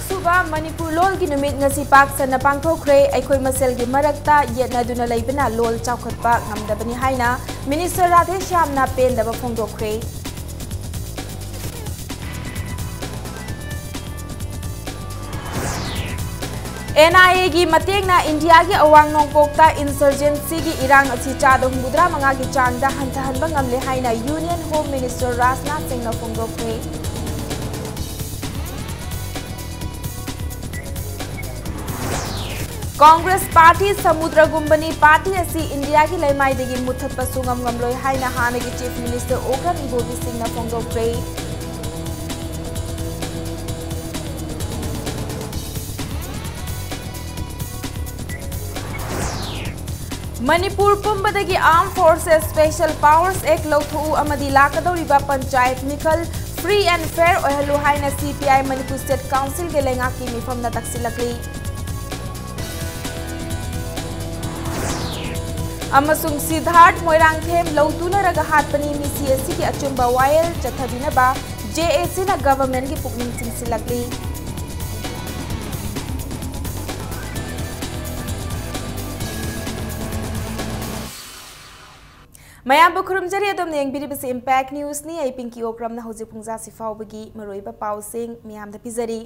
सुबा मणिपुर लोल की नुमित ngasi पाक सन पांगथोखरे अखोय मसेल की मरकता येतनादुना लेबना लोल चावखतपा ngamdabani haina मिनिस्टर राधे श्यामना पेंदबा फोंदोखरे NIA की मतेंगना इंडिया की अवांग नोंगपोकता इंसर्जेंसी की इरांग असी चाद हुंबुद्रा मंगा की चांगदा हंथहनबा ngamle haina union home minister Rajnath Singh ना फोंदोखरे कांग्रेस पार्टी समुद्र गुंबनी पार्टी असी इंडिया की लैमाइदगी मुथतपा सुंगम ngamloi haina हानगी चीफ मिनिस्टर ओग्रम इबोबी सिंह ना फोंदोखरे मणिपुर पुंबदगी arm forces special powers act लौथु अमदी लाकदौरिबा पंचायत मिखल फ्री एंड फेयर ओहलु हाइना CPI मणिपुर स्टेट काउंसिल के लेंगा की मिफमना तक्सिलकली अमसुंग सिद्धार्थ मोइरांगथेम लौतुनरगा हातपनी मिसी एसी की अचुंबा वायल चथबिनबा JAC ना गवर्नमेंट की पुकनिंग सिंसिलकली मयाम बुखरुमजरी अदम नेंगबिरिबस इंपैक्ट न्यूज नि आई पिंकी ओक्रमना हौजिक पुंजा सिफावबगी मरोइबा पाउसिंग मियामदा पिजरी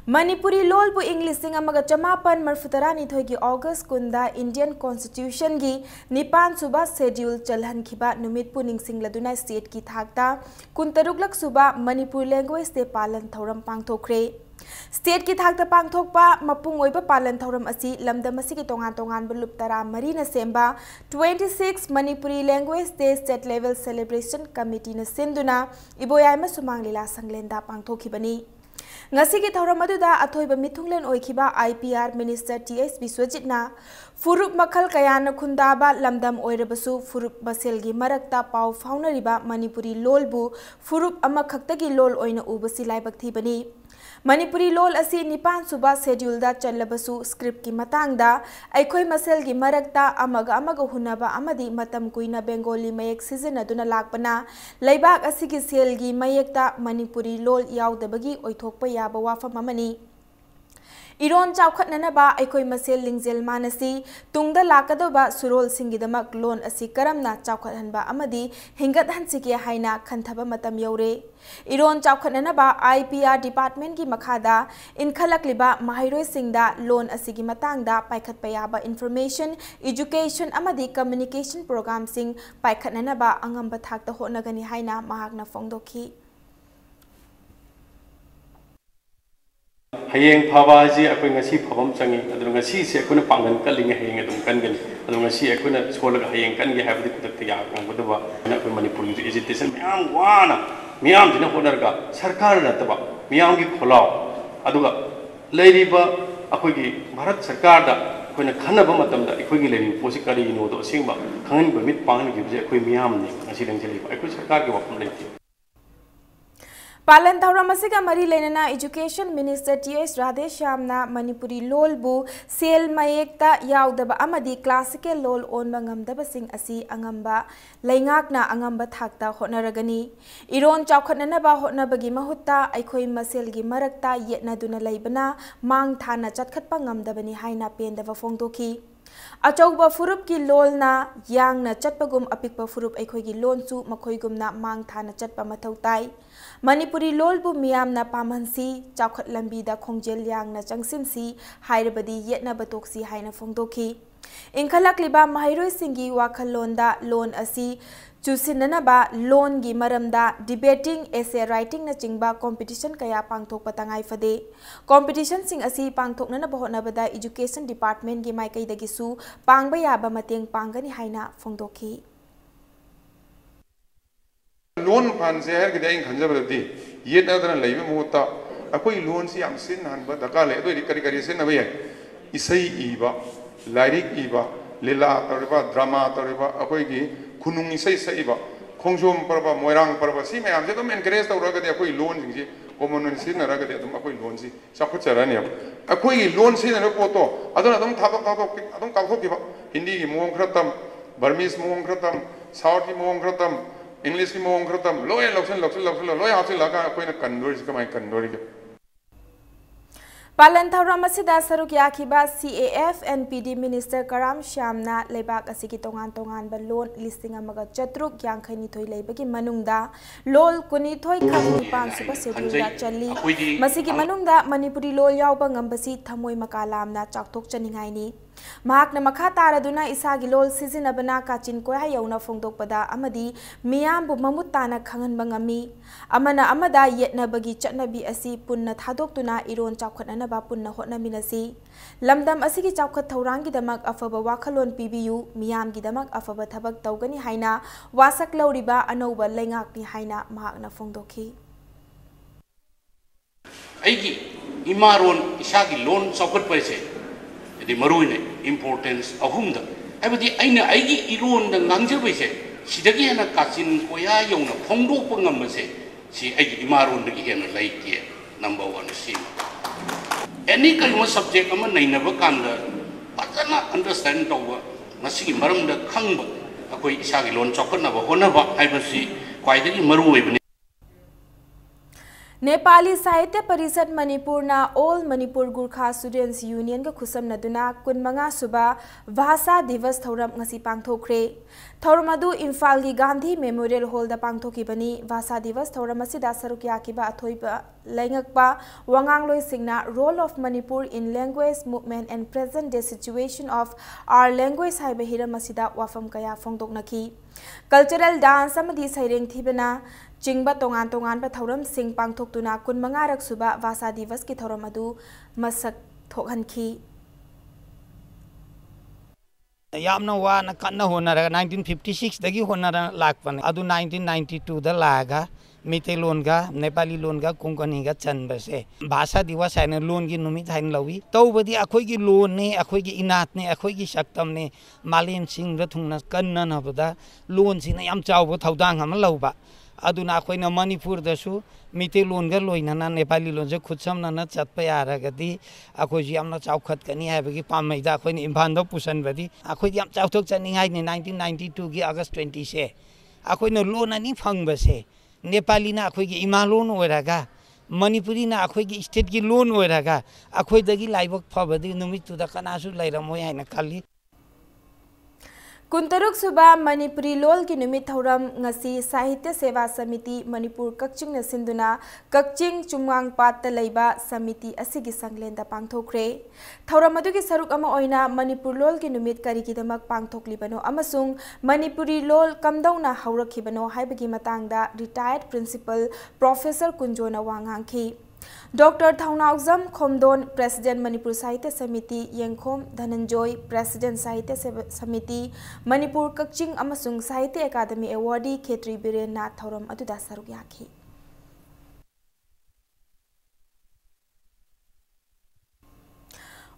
मणिपुरी लोलबु इंग्लिशिंग अमगा चमापन मरफुतरानिथोय की अगस्त कुंदा इंडियन कॉन्स्टिट्यूशन की निपान सुबा शेड्यूल चलहनखिबा नुमितपु निंगसिंगलदुना स्टेट की थाकता कुंतरुकलक सुबा मणिपुर लैंग्वेज दे पालन थौरम पांगथोखरे स्टेट की थाकता पांगथोकपा मपुंग ओइबा पालन थौरम असी लमदम असी की तोंगान तोंगान बलुप तरा मरीना सेंबा 26 Manipuri language day state level celebration committee न सिंदुना इबोयाइमा सुमांग लीला संगलेंदा पांगथोखिबनी ngasi ki thauram aduda athoiba mithunglen oikhiba IPR minister TS Biswajitna furup makhal kayana khundaba lamdam oirabasu furup basel gi marakta pau faunariba manipuri lolbu furup ama khaktagi lol oina ubasi laibak thibani Manipuri लोल असी निपान सुबा schedule दा चलबसु script की मतंगदा अखोय मसेल की मरकता अमग हुनबा अमदी मतम कुइना Bengali मयक सिजनदुना लाकपना लैबाक असी की cell की मयकता मणिपुरी लोल यावदबगी ओइथोकपा याबा वाफम अमनी इरोन चावखतनबा अखोय मसेल लिंगजेल मानसी तुंगदा लाकदबा सुरोल सिंगिदमक लोन असी करमना चावखतहनबा अमदी हिंगत हंसिके हाइना खंथबा मतम यौरे इरोन चावखतनबा IPR डिपार्टमेंट की मखादा इनखलकलिबा महाइरोय सिंगदा लोन असी की मतंगदा पाइखतपा याबा इंफॉर्मेशन एजुकेशन अमदी कम्युनिकेशन प्रोग्राम सिंग पाइखतनबा अंगंबा थाकता होनगनी हाइना महाकना फोंदोखी हयेंग फाबाजी अखोय ngasi फबम चंगी अदु ngasi से अखोना पांगन कलिंग हयेंग अदुम कनगनी अदु ngasi अखोना सोलगा हयेंग कनगे हाबदि कुदत या गंगदबा अखोय मणिपुर एजुकेशन म्याम वाना म्याम दिना होनरगा सरकार नतबा म्याम की खोलाव अदुगा लेरिबा अखोय की भारत सरकार दा अखोयना खनबा मतमदा अखोय की लेरि पोसि करी नो दो सिंगबा खंगन बमित पांगन गिबजे अखोय म्याम ने ngasi लंगजलिबा अखोय सरकार के वफम लेति पालन थौरम असिगा मरी लेनना एजुकेशन मिनिस्टर TS राधे श्यामना मणिपुरी लोलबु सेल मयेक्ता यावदबा अमदी क्लासिकल लोल ओनबा ngamdaba सिंग असि अंगंबा लैंगाकना अंगंबा थाकता होनरगनी इरोन चावखतनबा होनबगी महुत्ता अखोय मसेलगी मरकता येतनादुना लैबना मांग थाना चटखतपा ngamdabani हाइना पेंदबा फोंदोखी अचौबा फुरुप की लोलना यांगना चटपगुम अपिकपा फुरुप अखोयगी लोनसु मखोयगुमना मांग थाना चटपा मथौ ताई मणिपुरी लोलबु मियामना पामहनसी चावखत लंबीदा खोंजेल यांगना चंगसिनसी हाइरबदी येतनाबा तोक्सी हाइना फोंदोखी इंखलकलिबा महाइरोय सिंगी वाखलोंदा लोन असी चुसिननबा लोन की मरमदा डिबेटिंग एसे राइटिंग न चिंगबा कंपटीशन कया पांगथोकपा तंगाई फदे कंपटीशन सिंग असी पांगथोकनबा होनबदा एजुकेशन डिपार्टमेंट की माइकैदगिसु पांगबा याबा मतेंग पांगनी हाइना फोंदोखी लोन फानसे है कि इन खंजबदी ये नदन लेबे मुता अकोई लोन से याम सिन हनबा दका ले तो करी करी से नबे इसई इबा लाइरिक इबा लीला तौरबा ड्रामा तौरबा अकोई की खुनुंग इसई सईबा खोंजोम परबा मोइरांग परबा सी मैम से तुम एनकरेज तौरगदे अकोई लोन सिंग कॉमन सिनरगदे तुम अकोई लोन सी चाखुचरनी अकोई लोन सिनर पोतो अदन तुम थातो तुम काखोकिबा हिंदी की मोंग खरतम बर्मीज मोंग खरतम साउथ की मोंग खरतम इंग्लिश की मोंग खरतम लोय लक्ष्य लोय हासिल लगा कोई ना कंडोरी कमाई कंडोरी के Palan thauram asida saruk yakiba CAF NPD Minister Karam Shyamna leibak asigi tongan ba loan listing amaga chatruk yangkhani thoi leibagi manungda lol kuni thoi khani pan suba schedule da challi masigi manungda Manipuri lol yawba ngambasi thamoi makalamna chakthok chaningai ni mahakna makha taraduna isagi lol sizinabana kachin koya yauna phongdokpada amadi miyambu mamut tana khangan bangami amana amada yetnabagi chatnabi asi punna thadoktuna iron chawkhatna ba punna hotna minasi lamdam asigi chawkhat thaurangi damak afaba wakhalon pibiyu miyam gi damak afaba thabak tawgani haina wasak lawriba anoba lengak ni haina mahakna phongdokhi aigi imaron isagi loan chawkhat paise the maruine importance ahumda abadi aina aigi iron da ngangje paise sidagi hana kachin koya yona phongdok pangamase si aigi imaron da hena laike number 1 sim any kind of subject ama nainaba kanda patana understand tawa masigi maram da khangba akoi isagi loan chawkhatna ba honaba aibasi kwaidagi maru oibani Nepali Sahitya Parishad Manipur na All Manipur Gurkha Students Union ga khusam naduna kunmanga suba Bhasa Divas thauram ngasi pangthokre thauram adu Imphal gi Gandhi Memorial Hall da pangthokibani Bhasa Divas thauram asida saruk yakiba athoiba laingakpa wangangloi singna role of Manipur in language movement and present day situation of our language haiba hiram asida wafam kaya phongdoknaki cultural dance amadi saireng thibana Chingba tongan tongan ba thauram sing pangthoktuna kunmanga rak suba Vasa Divas ki thauram adu masak thokhanki yamna wa na kanna honara 1956 dagi honara lakpan adu 1992 da laga mite loan ga Nepali loan ga kongkani ga chanba se Bhasa Divas haina loan gi numit hain lawi tawbadi akhoi gi loan ne akhoi gi inat ne akhoi gi saktam ne malem sing ra thungna kanna na bada loan sina yam chawbo thaudang ham lawba aduna akoina Manipur dasu mite loan ga loinana Nepali loan je khutsam na chatpa yaragadi akoji yamna chawkhat kani habagi pamaida akoina Imphal da pusan badi akoi yam chawthok chaningai ni 1992 gi August 20 se akoina loan ani phangba se Nepali na akoi gi ima loan oiraga Manipuri na akoi gi state gi loan oiraga akoi dagi laibak phabadi numitu da kanasu lairamoi haina kalli Kuntaruk suba Manipuri lol ki numit thauram ngasi Sahitya Seva Samiti Manipur Kakching na sinduna Kakching Chumwang Patta leiba Samiti asigi sanglenda pangthokre thauram adugi saruk ama oina Manipur lol ki numit karigidamak pangthoklibano amasung Manipuri lol kamdauna haurakhibano haibagi matangda retired principal Professor Kunjona Wangangki Dr. Thaunauzam Khomdon, President Manipur Sahitya Samiti, Yengkhom Dhananjoy, President Sahitya Samiti, Manipur Kakching Amasung Sahitya Academy Awardee Khetri Biren na Thauram aduda saruk yakhi.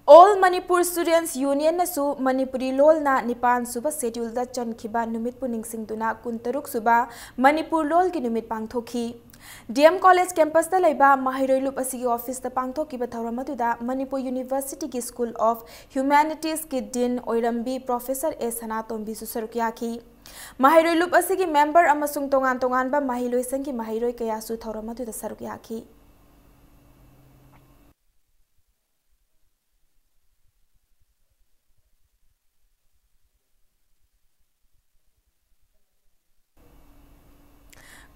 All Manipur Students Union nasu Manipuri lol na nipan suba schedule da chankhiba numit puning singduna kuntaruk suba Manipur lol ki numit pangthokhi DM College campus da laiba Mahiroi Loop asigi office da pangthokiba thauram aduda Manipur University ki School of Humanities ki Dean Oirambi Professor S Hanatombi su saruk yakhi Mahiroi Loop asigi member amasung tongan tongan ba Mahiloi sangki Mahiroi kaya su thauram aduda saruk yakhi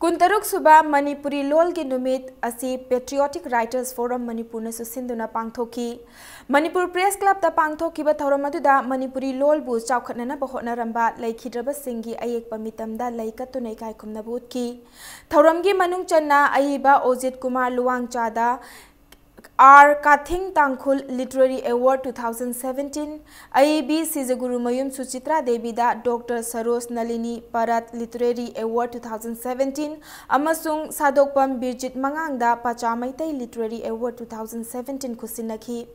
Kuntaruk suba Manipuri lol ki numit asi Patriotic Writers Forum Manipur na susinduna pangthoki Manipur Press Club da pangthoki ba thauram aduda Manipuri lol bu chawkhatna ba hotna ramba laikhidraba singgi ayek pamitamda laikatuna kai khumna butki thauram gi manung channa aiba Ojit Kumar Luwangcha R. Kathing Tangkhul Literary Award 2017 IAB Sizaguru Mayum Suchitra Devi da Dr. Saros Nalini Parat Literary Award 2017 Amasung Sadokpam Birjit Mangang da Pachamaitai Literary Award 2017 Kusinaki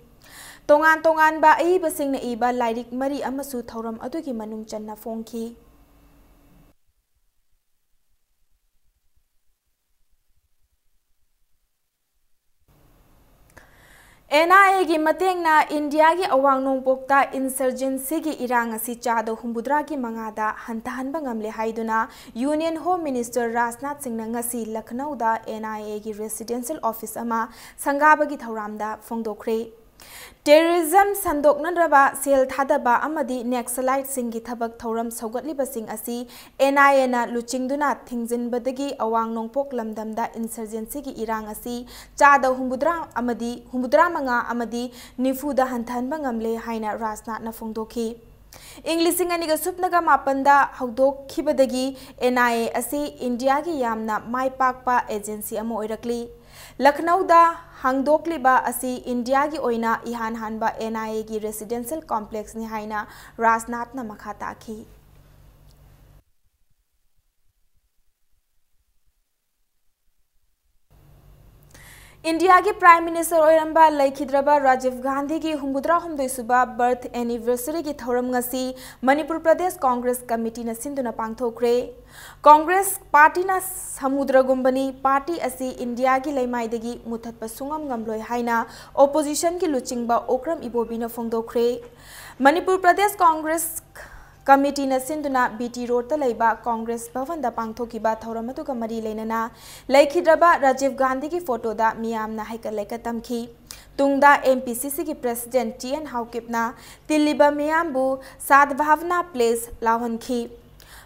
Tongan Tongan ba aiba singna iba Lairik Mari Amasu Thauram adugi manung channa phongki NIA gi matengna India gi awang nongpokta insurgency gi irang asi chado humbudra gi mangada hantahanba ngamle haiduna Union Home Minister Rajnath Singh na ngasi Lucknow da NIA gi residential office ama sangaba gi thauramda phongdokre Terrorism sandoknaraba sel thadaba amadi Naxalite singi thabak thauram saugatliba sing asi NIA na luchingduna thingjinbadagi awang nongpok lamdamda insurgency gi irang asi chada humbudra manga amadi nifuda hanthanba ngamle haina Rajnath na phongdokhi Englishing aniga supnaga mapanda haudok khibadagi NIA asi India gi yamna maipakpa agency amo oirakli Lucknow da hangdokliba asi India gi oina ihan hanba NIA gi residential complex ni haina Rajnath na makha takhi India ki Prime Minister oiramba laikhidraba Rajiv Gandhi ki humbudra humdoi suba birth anniversary ki thoram ngasi Manipur Pradesh Congress Committee na sinduna pangthokre Congress Party na samudra gumbani party asi India ki laimaidagi muthatpa sungam ngamloi haina opposition ki luchingba okram ibobi na phongdokre Manipur Pradesh Congress Committee na sinduna BT Road ta laiba Congress Bhavan da pangthokiba thauramatu ka mari leinana laikhidraba Rajiv Gandhi ki photo da miyamna haikalaika tamki tungda MPCC ki President TN Haukipna Tilliba miyambu Sadbhavna Place lawanki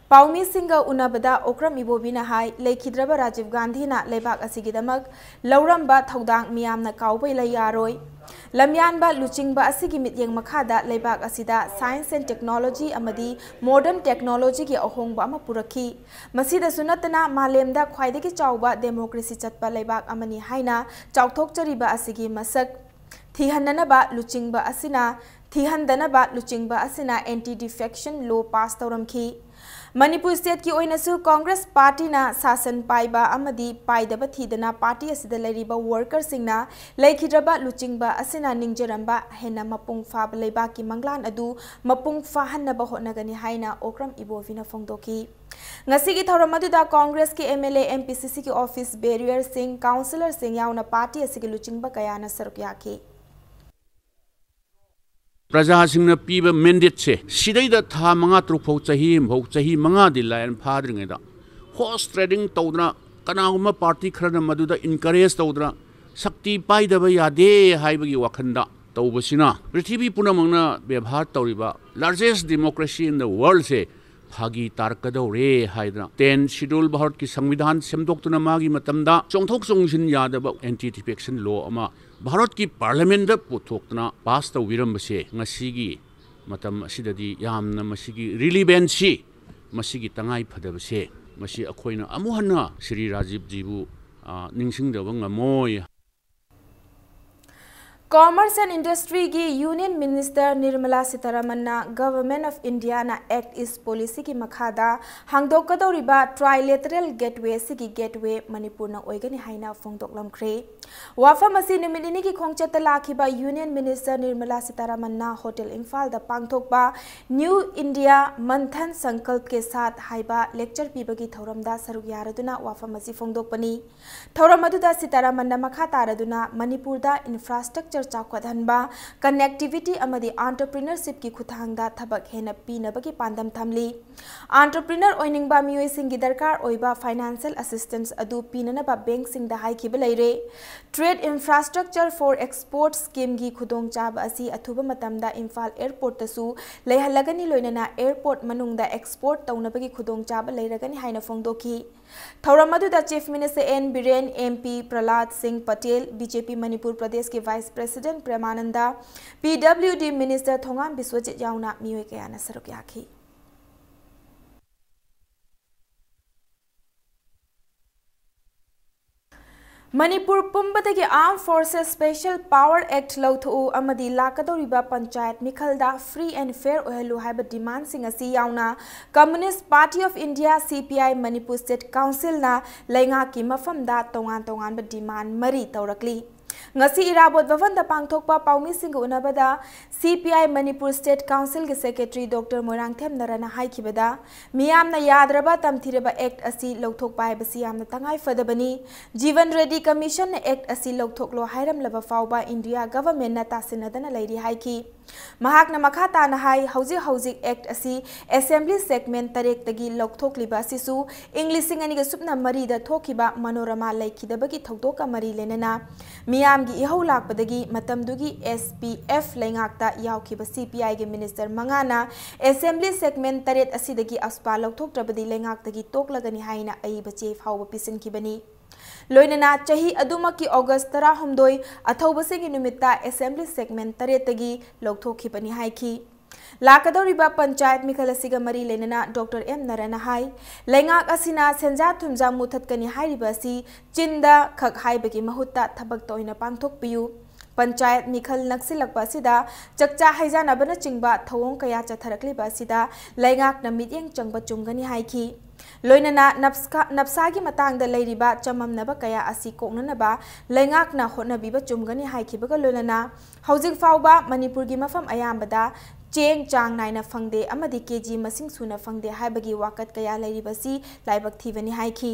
Paumi Singa unabada okram ibobina hai laikhidraba Rajiv Gandhi na leibak asigidamak lauramba thaudang miyamna kaubai lai yaroi Lamyanba luchingba asigi mityeng makhada leibak asida science and technology amadi modern technology ki ahongba ama purakhi masida sunatana malemda khwaidagi chawba democracy chatpa leibak amani haina chawthokchariba asigi masak thihandanaba luchingba asina anti defection law pass tawramki Manipur State ki oinasu Congress Party na sasan paiba amadi paidaba thidana party asida lariba worker singna laikhidraba luchingba asina ningjaramba hena mapung fab leiba ki manglan adu mapung fahanaba honagani haina okram ibovina phongdoki ngasi gi thoramadu da Congress ki MLA MPCC ki office barrier sing councillor sing yauna party asigi luchingba kayana sarukyaki प्रजासिंगना पीबा mandate से सिदैदा था मंगा त्रुफौ चाही मंगा the lion फाद्रिङैदा horse trading तौद्रा कनागुमा पार्टी खरना मदुदा इनकरेज तौद्रा शक्ति पाइदबा यादे हाइबगी वखंदा तौबसिना पृथ्वी पुनमंगना व्यवहार तौरिबा largest democracy in the world से फागी तारकदौरे हाइद्रा 10 शेड्यूल भारत की संविधान सेमदोक्तुना मागी मतमदा चोंथोक चोंगसिन यादबा एंटी डिफेक्शन लॉ अमा भारत की पार्लियामेंट दा पुथोक्तना पास तौबिरमबसे ngasiगी matam asidadi yamna masigi relevancy masigi tangai phadabase masi akhoina amuhanna Shri Rajiv jibu ningsingdaba ngamoi Commerce and Industry ki Union Minister Nirmala Sitharaman na Government of India na Act East Policy ki makhada hangdokadoriba trilateral gateway sigi gateway Manipur na oigani haina phongdoklamkhre wafam asi niminini ki khongchata lakhiba Union Minister Nirmala Sitharaman na Hotel Imphal da pangthokba New India Manthan Sankalp ke sath haiba lecture pibagi thoramda saruk yaraduna wafam asi phongdokpani thoramadu da Sitharaman na makha taraduna Manipur da infrastructure chawkwadhanba connectivity amadi entrepreneurship ki khuthangda thabak hena pinabagi pandam thamli entrepreneur oiningba mioi singi darkar oiba financial assistance adu pinanaba bank singda haikhiba leire trade infrastructure for export scheme gi khudong chaba asi athuba matamda Imphal airport tasu leihalagani loinana airport manungda export taunabagi khudong chaba leiragani haina phongdoki thauramadu da Chief Minister N Biren MP Prahlad Singh Patel BJP Manipur Pradesh ke Vice President Premananda PWD Minister Thongam Biswajit yauna mioi kayana sarukyaki Manipur Pumbadagi Armed Forces Special Power Act Lauthu amadi lakadoriba panchayat mikhalda free and fair ohelu haiba demand sing asi yauna Communist Party of India CPI Manipur State Council na lainga ki mafamda tongan ba demand mari taurakli ngasi irabot bhavan da pangthokpa paumi sing unabada CPI Manipur State Council ge Secretary Dr. Moirangthem Narana haikibada miyamna yadraba tamthireba act asi lokthokpa haibasi yamna tangai fadabani Jivan Reddy Commission act asi lokthoklo hairam laba fauba India government na tasinadana lairi haiki mahakna makhata na hai hauji act asi assembly segment tarek tagi lokthokliba asisu English singani ge supna mari da thokiba manorama laikidabagi thokdoka mari lenana miyamgi ihau lakpadagi matamdugi SPF laingakta yaukhiba CPI ge minister mangana assembly segment taret asidagi aspa lokthoktrabadi laingakta toklagani haina aiba che fauba pisinkibani loinana chahi adumaki August 12 athaubasingi numita assembly segment taretagi lokthokibani haiki lakadoriba panchayat mikhalasiga mari lenana Dr. M Narana hai laingak asina senja thumja muthatkani hairibasi chinda khak haibagi mahutta thabak toina pangthokpiyu panchayat mikhal naksilakpa sida chakcha haijana bana chingba thawong kaya chatharakliba sida laingak na mityeng changba chumgani haiki loinana napsagi matangda leiriba chamamnaba kaya asi koknanaba laingak na hotnabiba chumgani haikibaga loinana hauzik fauba Manipur gi mafam ayambada cheng chang naina fangde amadi kg masing suna fangde haibagi wakat kaya leiribasi laibak thibani haiki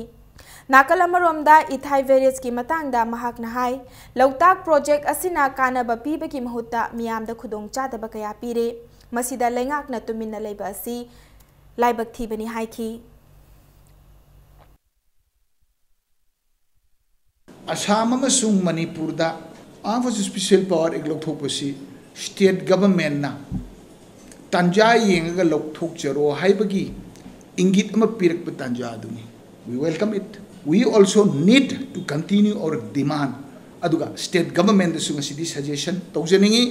nakal amaromda ithai various ki matangda mahakna hai lautak project asina kanaba pibagi mahutta miyamda khudong chadaba kaya pire masida laingak na tuminna leiba asi laibak thibani haiki Assam amasung Manipur da Office Special Power Eklothopasi State Government na tanja yengaga lokthok charo haibagi ingit ama pirak pa tanja aduni. We welcome it. We also need to continue our demand. Aduga state government da sunga sidi suggestion tawjaningi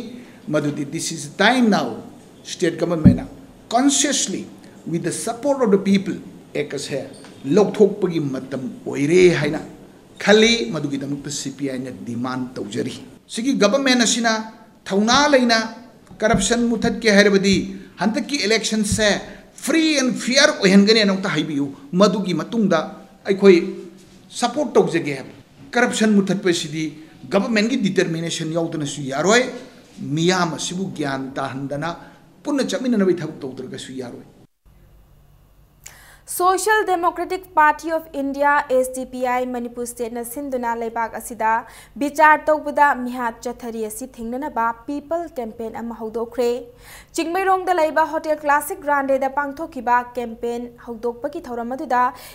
madudi this is the time now state government na consciously with the support of the people ekas hai lokthok pagi matam oire haina Kali madugi damukta CPI na demand tawjari. Sigi government asina thauna laina corruption muthat ke hairabadi hantaki election se free and fair ohengani anokta haibiu madugi matungda aikoi support tawjage corruption muthat pe sidi government gi determination yaudana su yaroi miyam sibu gyan ta handana punna chamina nabi thak tawdraga su yaroi. Social Democratic Party of India SDPI Manipur State na sinduna leibak asida bichar tawbada mihat chathari asi thingnana ba people campaign ama hodokre chingmairong da leiba hotel classic grande da pangthokiba campaign hodokpaki thoramadu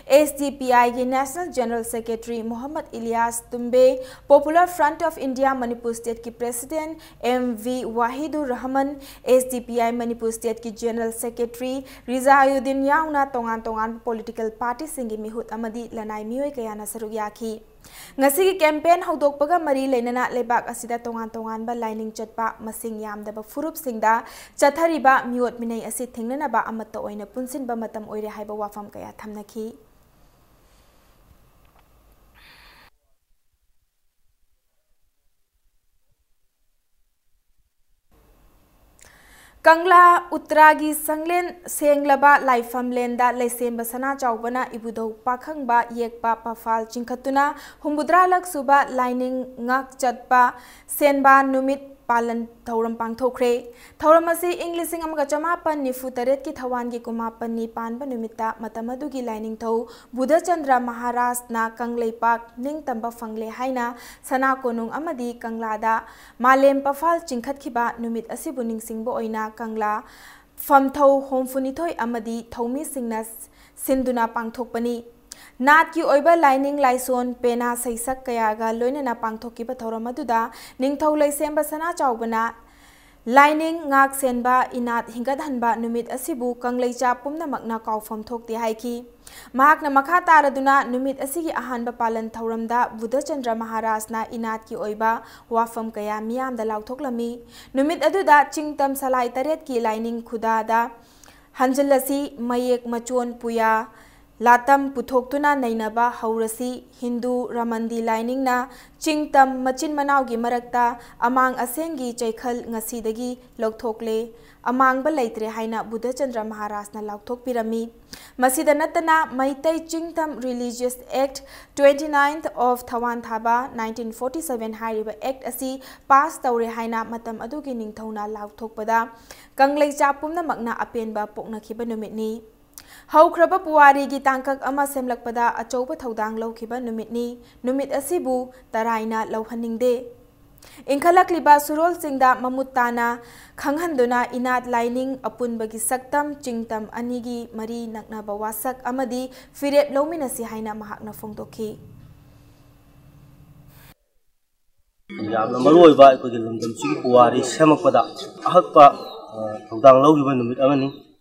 SDPI ge National General Secretary Muhammad Ilyas Tumbe Popular Front of India Manipur State ki President MV Wahidur Rahman SDPI Manipur State ki General Secretary Rizayuddin yauna tongan political party singi mihut amadi lanai mioi kaya na saruk yaki ngasi ki campaign hodokpaga mari leinana lebak asida tongan ba lining chatpa masing yamdaba furup singda chathariba miot minai asi thingnana ba amatta oina punsin ba matam oire haiba wafam kaya thamnaki Kangla Utragi Sanglen Senglaba Laifam Lenda Lesemba Sana Chaubana Ibudo Pakhangba Yekpa Pafal Chinkatuna Humbudralak Suba Lining Ngak Chatpa Senba Numit Palan Thauram Pangthokre Thauramasi English Amga Chamapan Nifutaret ki Thawan gi Kumapan ni Panba Numita Matamadugi Lining Thau Buddha Chandra Maharaj na Kanglei Pak Ning Tamba Fangle Haina Sana Konung Amadi Kanglada Malem Pafal Chinkhat Kiba Numit Asibu Ning Singbo Oina Kangla Famthau Homfunithoi Amadi Thaumi Singnas Sinduna Pangthokpani Nat ki oiba lining laison pena saisak kayaga loinana pangthokiba thoramaduda ningthau laisemba sana chaubana lining ngak senba inat hingadhanba numit asibu kangleicha pumna makna kaufam thokte haiki mahakna makha taraduna numit asigi ahanba palan thauramda Buddha Chandra Maharaj na inat ki oiba wafam kaya miyamda lauthoklami numit aduda chingtam salai taret ki lining khudada hanjalasi mayek machon puya Latam puthokuna nainaba haurasi Hindu Ramandi lainingna chingtam machin manawgi marakta amang asengi chaikhal ngasidagi lokthokle amang ba leitre haina Buddha Chandra Maharajna laukthok pirami masida natana Maitai Chingtam Religious Act 29th of Thawan Thaba 1947 hairiba act asi pass tawre haina matam adugi ningthauna laukthokpada kanglei chapumna makna apenba poknakhiba numitni Haukraba Puwari gi tangkak ama semlakpada achouba thodang lawkhiba numitni numit asibu taraina lawhaningde Inkhalakliba surol singda mamutana khanghanduna inat lining apunbagi saktam chingtam anigi mari naknaba wasak amadi firet lawminasi haina mahakna phongdokhi yamna maroiba aikogi lumdam sigi Puwari semakpada ahakpa thodang lawgiba numit amani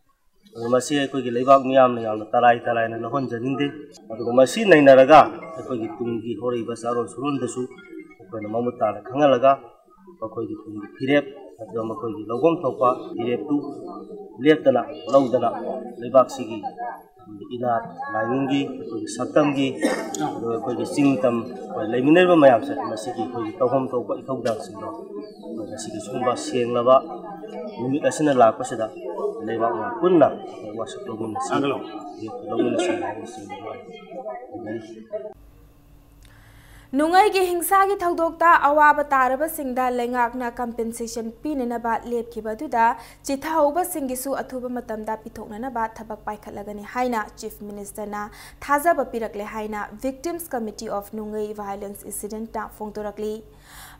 masi aikogi leibak miyamna yamna tarai na nahon janinde aduga masi nainaraga aikogi tunggi horiba saron surundasu aikoina mamutana khangalaga aikogi tunggi phirep aduga makoigi logom thopa phireptu leptana lawdana leibak sigi inat lainingi aikogi saktamgi aduga aikogi singtam leiminarba mayamse masigi aikogi tawham thopa ithogdang singno masigi sumba senglaba numit asina lakpasida leibak na punna wasuk logun nasi Nungai gi hingsa gi thodokta awaba taraba singda lengakna compensation pinenaba lepkiba duda chithauba singisu athuba matamda pithoknanaba thabak paikhatlagani haina chief minister na thajaba pirakle haina victims committee of Nungai violence incident ta phongtorakli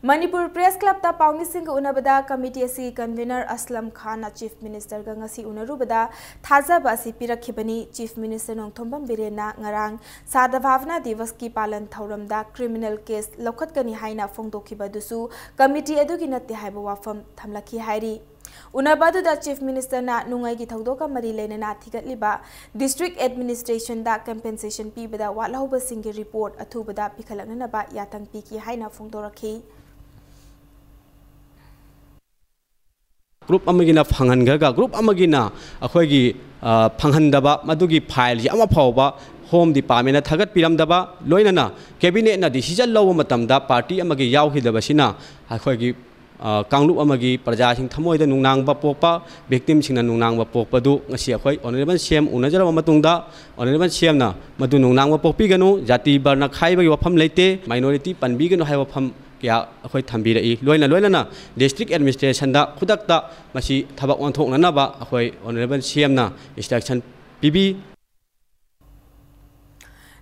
Manipur Press Club ta pawngi singa unabada committee asi convener Aslam Khan chief minister ga ngasi unarubada thajaba asi pirakhibani chief minister nongthombam birena ngarang sadabhavna divas ki palan thauramda criminal case lokhatkani haina phongdokhiba dusu committee adugi natte haiba wafam thamlakhi hairi unabadu da chief minister na nungai gi thogdoka mari lenana thigatliba district administration da compensation pibada walauba singi report athubada pikhalakna ba yatang piki haina phongdorakhi group amagina phanghangaga group amagina akhoi phanghandaba madugi file ama phawba home department thagat piramdaba loinana cabinet na decision law matamda party amagi yauhidaba sina akhoi kanglup amagi praja sing thamoida nungnangba pokpa victim singna nungnangba pokpadu ngasi akhoi honorable cm unajaraba matungda honorable cm na madu nungnangba pokpiganu jati barna khaibagi wafam leite minority panbiganu hai wafam kya akhoi thambirei loina district administration da khudakta masi thabak onthoknanaba akhoi honorable cm na instruction pibi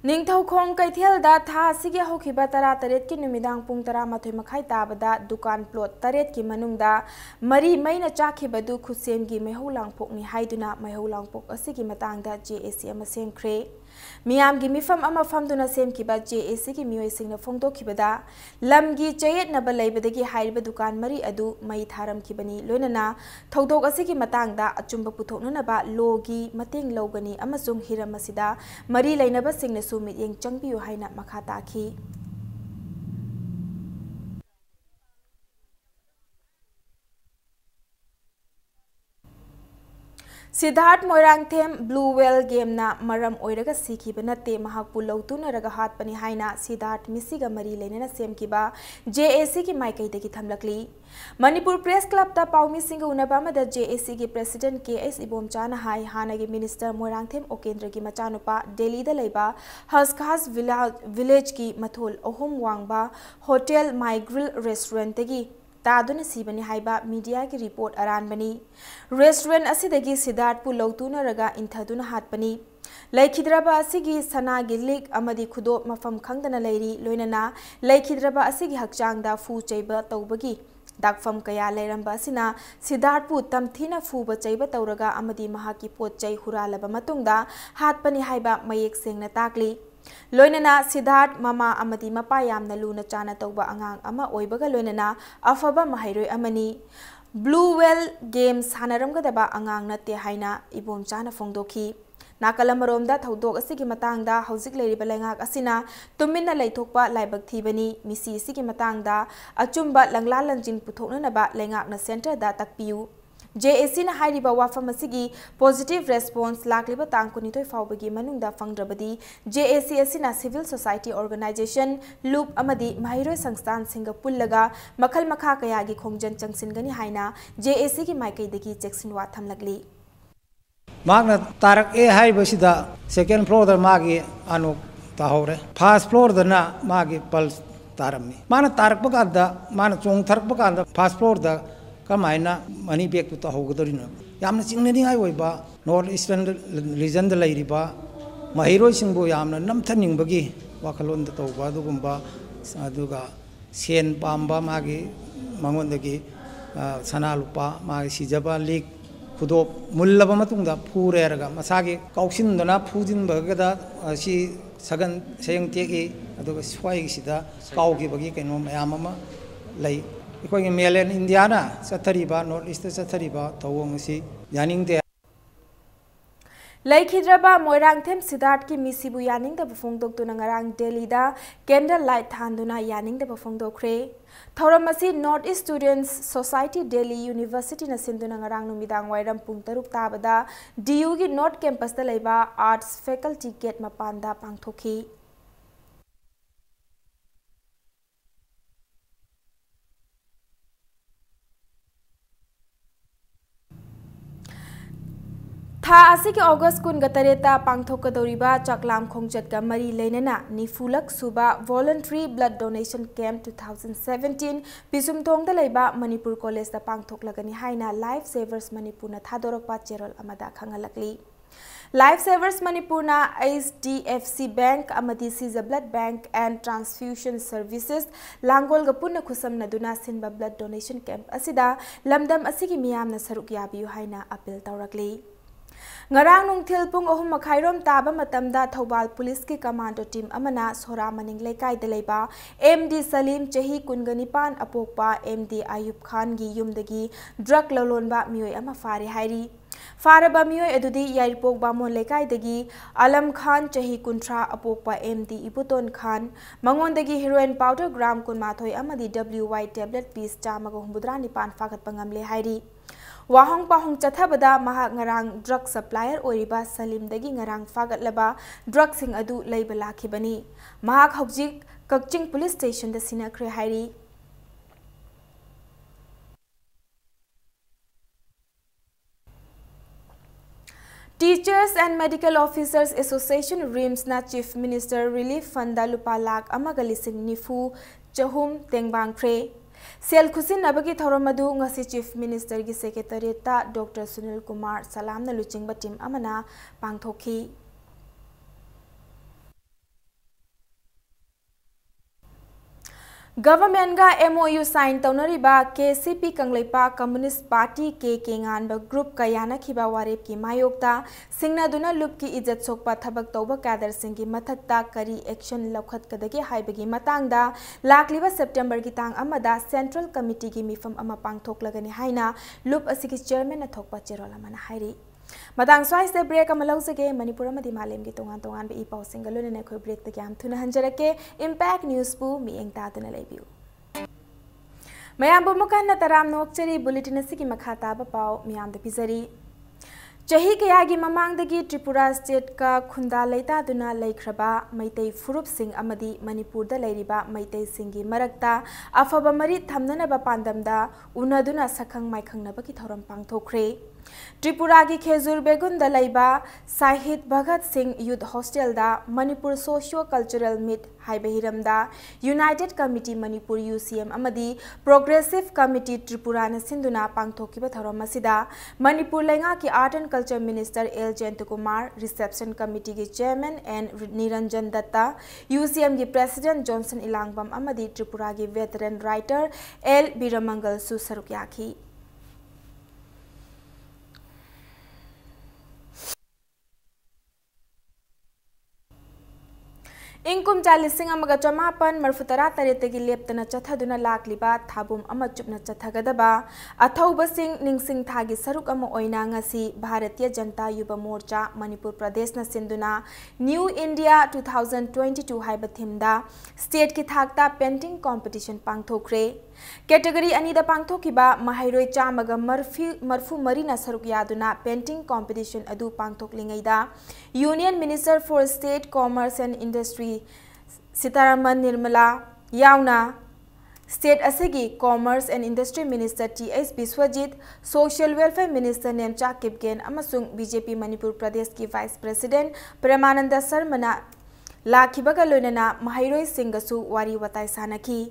Ningthau khong kaithel da tha sige hokhiba tara taret ki numidang pung tara mathoi makhai tabada dukan plot taret ki manungda mari maina chakhiba du khusem gi mehaulang pokni haiduna mehaulang pok asigi matangda JAC ama semkhre Miyam gi mifam ama famduna semkiba JAC gi mioi singna phongdokhibada lamgi chayet na balaibadagi hairiba dukan mari adu mai tharam kibani loinana thodok asigi matangda achumba puthoknana ba logi mateng logani amasung hiram asida mari lainaba singna sumit yeng changbiu haina makha takhi Siddharth Moirangthem Blue Whale game na maram oiraga sikhiba natte mahakpu lautunaraga hatpani haina Siddharth misiga mari lenena semkiba JAC ki maikai thamlakli Manipur Press Club ta paumi singa unabama da JAC ki president KS Ibomchana hai hanagi minister Moirangthem Okendra ki machanupa Delhi da leiba Haskhas village ki mathol ohum wangba hotel My Grill restaurant tegi Taduna sibani haiba media ki report aran bani restaurant asidagi Siddharth pu lautuna raga inthaduna hatpani laikhidraba asigi sana gi lik amadi khudo mafam khangdana leiri loinana laikhidraba asigi hakchangda fu cheiba tawbagi dakfam kaya leiramba asina Siddharth pu tamthina fuba cheiba tawraga amadi mahaki pot chei huralaba matungda hatpani haiba mayek sengna takli Loinana Siddharth mama amadi mapa yamna luna chana tawba angang ama oibaga loinana afaba mahairoi amani Blue Whale games hanaramgadaba angang natte haina ibom chana phongdokhi Nakalamaromda thodok asigi matangda haujik leiriba lengak asina tuminna leithokpa laibak thibani misi sigi matangda achumba langla langjin puthoknanaba lengak na center da takpiu JAC na hairiba wafam asigi positive response lakliba tang kunitoi faubagi manungda fangdrabadi JAC asina civil society organization loop amadi mahiroi sangstan singa pullaga makhal makha kayagi khongjan changsingani haina JAC ki maikaidagi cheksin wa thamlagli magna tarak e haibasida second floor da magi anu tahore first floor da na magi pal taramni mana tarak baganda mana chung tharak baganda first floor da kamaina mani bek tu tahogadorina yamna chingni hai oiba north eastern region da lairiba mahiroi singbo yamna namthaningbagi wakhalon da tawba dugumba aduga sen pamba magi mangondagi sana lupa magi sijaba lik खुदो मुल्लबा मतुंगदा फुरेरगा मसागे कौसिनदना फुजिनबगदा असि सगन सेयंग तेगी अदुगा स्वाइगिसिदा काउगिबगी canoe मयाम अमा लै इखोगे मेलेन इंडियाना चथरिबा north east चथरिबा तवंगसि यानिंगदे Laikhidraba Moirangthem Siddharth ki misibu yaning da bufongdok tu nangarang Delhi da candle light thanduna yaning da bufongdok kre Thoramasi North East Students Society Delhi University na sindu nangarang numidang wairam pung taruk tabada DU ki North Campus da laiba Arts Faculty Gate mapanda pangthoki था आसी के अगस्त कुन गतरेता पांगथोकदौरिबा चकलाम खोंगचतका मरी लेनना निफुलक सुबा voluntary blood donation camp 2017 पिसुमथोंगदा लैबा मणिपुर कॉलेज दा पांगथोकलगनी हाइना लाइफ सेवर्स मणिपुर ना थादोरकपा चेरोल अमदा खंगलकली लाइफ सेवर्स मणिपुर ना HDFC बैंक अमदी सीजा blood bank and transfusion services Langol ग पुन्ना खुसम नदुना सिनबा ब्लड डोनेशन कैंप असिदा लमदम असिगी मियामना सरुक याबियु हाइना अपील तौरकली Ngarang nungthil pung ohum makhairom taba matamda Thobal Police ki commando team amana sora maning lekai deleba MD Salim Chahi Kunganipan apokpa MD Ayub Khan gi yumdagi drug lolonba mioi ama fare hairi Faraba mioi edudi yairpok bamon lekai dagi Alam Khan Chahi Kuntra apokpa MD Ibuton Khan mangondagi heroin powder gram kunmathoi amadi WY tablet piece chamaga humbudrani pan fagat pangamle hairi Wahong pahong chathabada mahak ngarang drug supplier oiriba Salim dagi ngarang fagat laba drug sing adu leiba lakhibani mahak hojik Kakching police station da sinakre hairi Teachers and Medical Officers Association RIMS na Chief Minister Relief Fund da lupa lakh amaga lising nifu chahum tengbang kre Sel Khusin Nabagi Thoramadu ngasi Chief Minister gi Secretary ta Dr. Sunil Kumar Salam na luchingba team amana pangthoki Government ga MOU sign taunariba KCP Kangleipa Communist Party ke nganba group kayana khiba warep ki mayokta singnaduna loop ki ijat sokpa thabak tawba kadar singi mathakta kari action lokhat kadagi haibagi matangda lakliba September ki tang amada Central Committee ki mifam ama pangthoklagani haina loop asiki chairman na thokpa cherola mana hairi Madang swai se break amalau sege Manipur amadi malem gi tongan tongan be ipau singalone ne khoi break ta gyam thuna hanjarake Impact News pu mi engta tuna leibiu Mayam bu mukan na taram nokchari bulletin asigi makhata ba pau miyam de pizari Chahi kayagi mamangdagi Tripura state ka khunda leita duna laikhraba maitei furup sing amadi Manipur da leiriba maitei singi marakta afaba mari thamnana ba pandamda unaduna sakhang maikhangna ba ki thoram pangthokre Tripura ki Khezur Begun da laiba Sahid Bhagat Singh Youth Hostel da Manipur Socio Cultural Meet Haibahiram da United Committee Manipur UCM amadi Progressive Committee Tripura na sinduna pangthokiba thoram asida Manipur lenga ki Art and Culture Minister L Jayantakumar Reception Committee ki Chairman N Niranjan Datta UCM ki President Johnson Ilangbam amadi Tripura ki Veteran Writer L Biramangal su sarukyaki इंकुम चालीसिंग अमगा चमापन मरफुतरा तरेतगी लेप्तना चथदुना लाक्लिबा थाबुम अमा चुपना चथगदबा अथौबसिंग निंगसिंग थागी सरुक अमा ओइना ngasi Bharatiya Janata Yuva Morcha Manipur Pradesh न सिंधुना new India 2022 हाइबा थीमदा state की थाकता painting competition पांगथोखरे कैटेगरी अनीदा पांगथोकिबा महाइरोय चामगा मरफु मरीना सरुक यादुना पेंटिंग कंपटीशन अदु पांगथोकलिंगैदा union minister for state commerce and industry Sitharaman Nirmala यावना स्टेट असेगी commerce and industry minister T S. Biswajit social welfare minister Nemcha Kipgen अमसुंग बीजेपी मणिपुर प्रदेश की वाइस प्रेसिडेंट प्रेमानंद शर्मना लाखिबगा लोइनना महाइरोय सिंगसु वारी वताई सानकी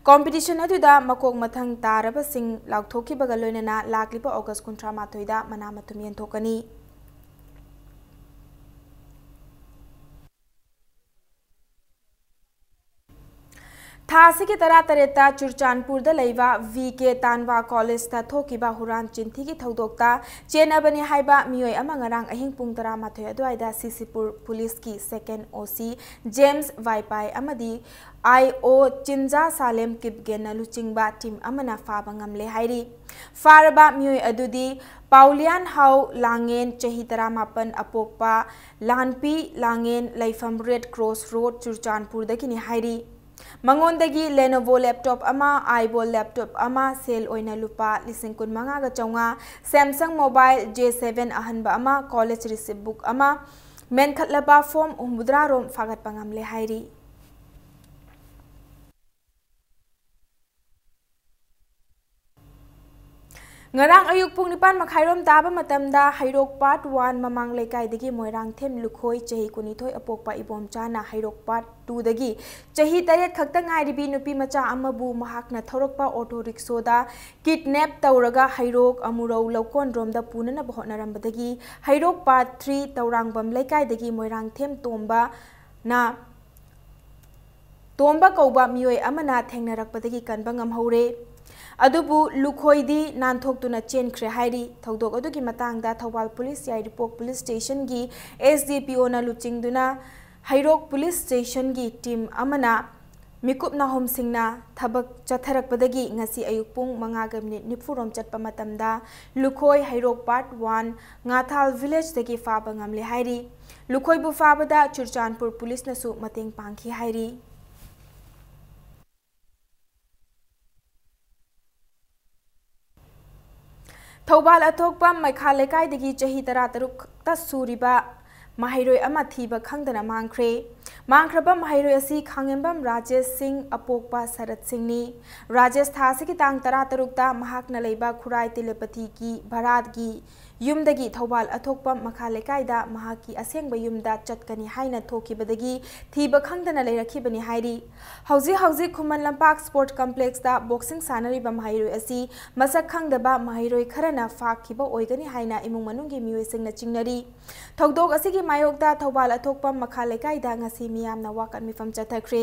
कॉम्पिटिशन अदुदा मकोक मथंग तारबा सिंग लाउथोखिबगा लोइनना लाक्लिबा ऑगस्ट 18 दा मनामतुम यंथोकनी थासी के तरा तरेता चुरचानपुर लेवा वी.के. तानवा कॉलेज थोकीबा हुरान चिंथी की थौदोक्ता चेनबनी हाइबा मियोय अमा ngarang अहिंग पुंग 13 अदुवाइदा सीसीपुर पुलिस की सेकेंड ओसी जेम्स वाइपाई अमदी I.O. चिंजा सालेम किपगेन लुचिंगबा टीम अमना फाबा ngamle हाइरी फारबा मियोय अदुदी पाउलियान हाउ लांगेन चही 18 अपोकपा लानपी लांगेन लैफम रेड क्रॉस रोड चुरचानपुर दकिनी हाइरी मंगोंदगी लेनोवो लैपटॉप अमा आईबॉल लैपटॉप अमा सेल ओइना लुपा 15,500 सैमसंग मोबाइल J7 अहनबा अमा कॉलेज रिसिप्ट बुक अमा मेनखतलबा फॉर्म 9 रोम फागत पंगमले हाइरी ngarang ayuk pung 9 taba matamda hairok part 1 mamang lekai dagi moirang them lukhoi chahi kunithoi apokpa ibomcha na hairok part 2 dagi chahi taret khakta ngairibi nupi macha amabu mahakna thorokpa auto rickshaw da kidnap tawraga hairok amurau lokon romda punana bahonarambadagi hairok part 3 tawrangbam lekai dagi moirang them tomba kauba mioi amana thengnarakpadagi kanba ngamhore अदुबु लुखोइदी नानथोक्तुना चेनख्रे हाइरी थौदोक अदुगी मतंगदा Thoubal police Yairipok police station की SDPO ना लुचिंगदुना हाइरोक पुलिस स्टेशन की टीम अमना मिकुप नाहोम सिंगना थबक चथरकपदगी ngasi ayuk pung 5 minute निफुरोम चटपा मतमदा लुखोइ हाइरोक पार्ट 1 ngathal village दगी फाबा ngamle हाइरी लुखोइ बु फाबदा चुरचानपुर पुलिस नसु मतेंग पांखी हाइरी थौबाल अथोकपा मैखा लेकाइदगी चही 13 सूरीबा महाइरोय अमा थीबा खंगदना मांख्रबा महाइरोय असि खांगेंबम राजेश सिंह अपोकपा शरद सिंहनी राजेश थासी की तांग 13 ता महाकना लेबा खुराई तेलेपथी की भरात की युमदगी थौबाल अथोकपा मखा लेकाइदा महाकी असेंगबा युमदा चटकनी हाइना थोखिबदगी थीबा खंगदना लेरखिबनी हाइरी हौजी खुमन लंपाक स्पोर्ट कॉम्प्लेक्स दा बॉक्सिंग सानरीबा महाइरोय असि मसक खंगदबा महाइरोय खरना फाखिबा ओइगनी हाइना इमुंग मनुंगी मियोइसिंगना चिंगनरी थौदोक असिगी मायोकदा थौबाल अथोकपा मखा लेकाइदा ngasi मियामना वाकन मिफम चथख्रे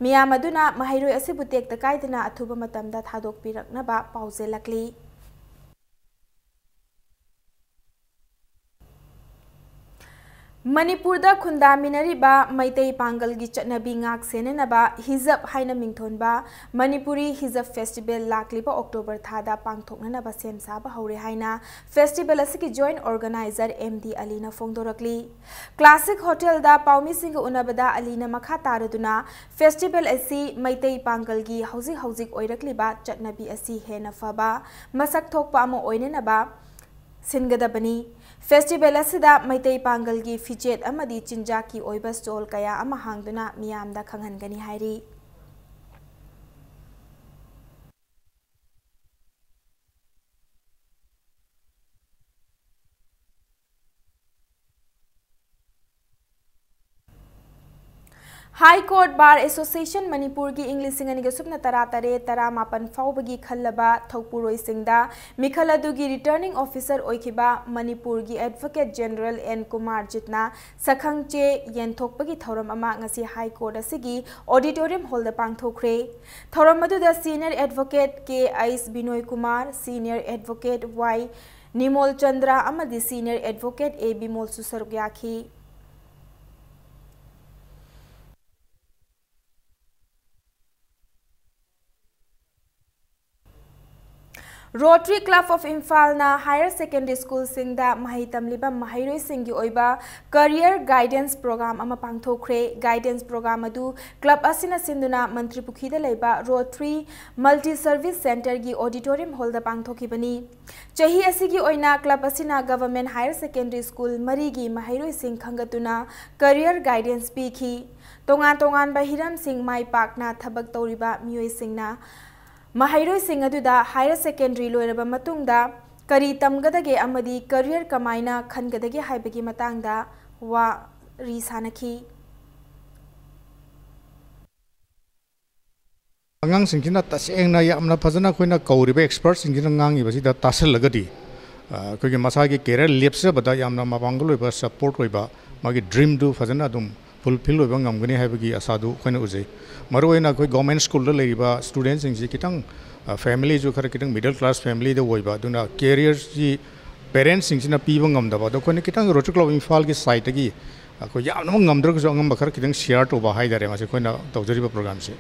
मियाम अदुना महाइरोय असिबु तेक्ता काइदना अथुबा मतमदा थादोक पिरकनबा पाउजे लकली मणिपुर दा खुंदामिनरिबा मैतै पांगल की चटनबी ngak सेननबा हिजब हाइना मिंथोनबा मणिपुरी हिजब फेस्टिवल लाक्लिबा अक्टोबर थादा पांगथोकनबा सेम साबा हौरे हाइना फेस्टिवल असकी जॉइंट ऑर्गेनाइजर MD अलीना फोंगदोरकली क्लासिक होटल दा पाउमी सिंग उनबदा अलीना मखा तारदुना फेस्टिवल असि मैतै पांगल की हौजिक ओइरकलिबा चटनबी असि हेना फबा मसक थोकपा अमा ओइननबा सिनगदबनी फेस्टिवल असिदा मैतै पांगल की फिचेट अमदी चिंजा की ओइबा स्टॉल कया अमा हांगदुना मियामदा खंगहनगनी हाइरी high court bar association Manipur की इंग्लिश सिंगनी सुपना 13 फाउबगी खल्लबा थौपुरोई सिंगदा मिखल अदुगी रिटर्निंग ऑफिसर ओइखिबा मणिपुर की एडवोकेट जनरल एन कुमार जितना सखंगचे येनथोकपगी थौरम अमा ngasi हाई कोर्ट असिगी ऑडिटोरियम हॉल दा पांगथोखरे थौरम मदुदा senior advocate K S. Binoy Kumar senior advocate Y Nimol Chandra अमदी सीनियर एडवोकेट ए. बिमोल सुसरुक याखी Rotary Club of Imphal na higher secondary school singda mahi tamliba mahairoi singi oiba career guidance program ama pangthokre. Guidance program adu club asina sinduna Mantri Pukhida leiba Rotary Multi Service Center gi auditorium hall da pangthokibani. Chahi asigi oina club asina government higher secondary school marigi mahairoi sing khangatuna career guidance pikhi. Tongan ba hiram sing mai pakna thabak toriba mioi singna Mahairoi sing aduda higher secondary loiraba matungda kari tamgadage amadi career kamaina khangadage haibagi matangda wa ri sanakhi. Angang singkina tasengna yamna phajana khoina kauriba expert singkina ngangi basida tasalagadi kogi masagi career lepsa bada yamna mabangol oiba support oiba magi dream du phajana dum fulfill oiba ngamgani haibagi asadu khoina ujai maruina koi government school da leiba students singsi kitang family jo khara kitang middle class family da oiba duna careers ji parents singsina piba ngamdaba da khoina kitang Rotary Club Imphal gi site gi ko yamna ngamdra ko ngam khara kitang share to ba haidare mase khoina tawjariba program se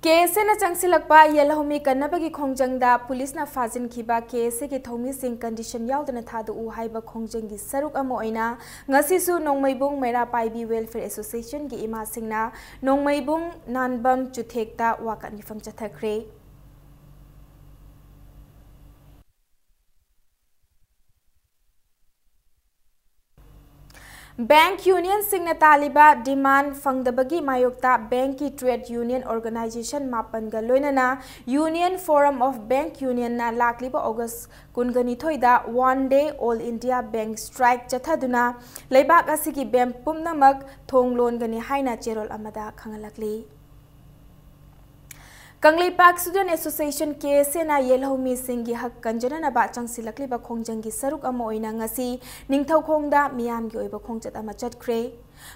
KSA na changsilakpa yelahumi kannabagi khongjangda police na fajin khiba KSA ki thomi sing condition yaudana thadu u haiba khongjangi saruk ama oina ngasisu nongmaibung mera paibi welfare association gi ima singna nongmaibung nanbam chuthekta wakat nifam chathakre. Bank Union singna taliba demand fangdabagi mayokta bank ki trade union organization mapanga loinana Union Forum of Bank Union na lakliba August kungani thoida one day all India bank strike chathaduna leibak asigi bank pumnamak thonglon gani haina cherol amada khangalakli. Kanglipak Student Association KSA na yelhomi singi hak kanjana na ba changsilakli ba khongjangi saruk ama oina ngasi ningthau khongda miyam gi oiba khongchat ama chatkre.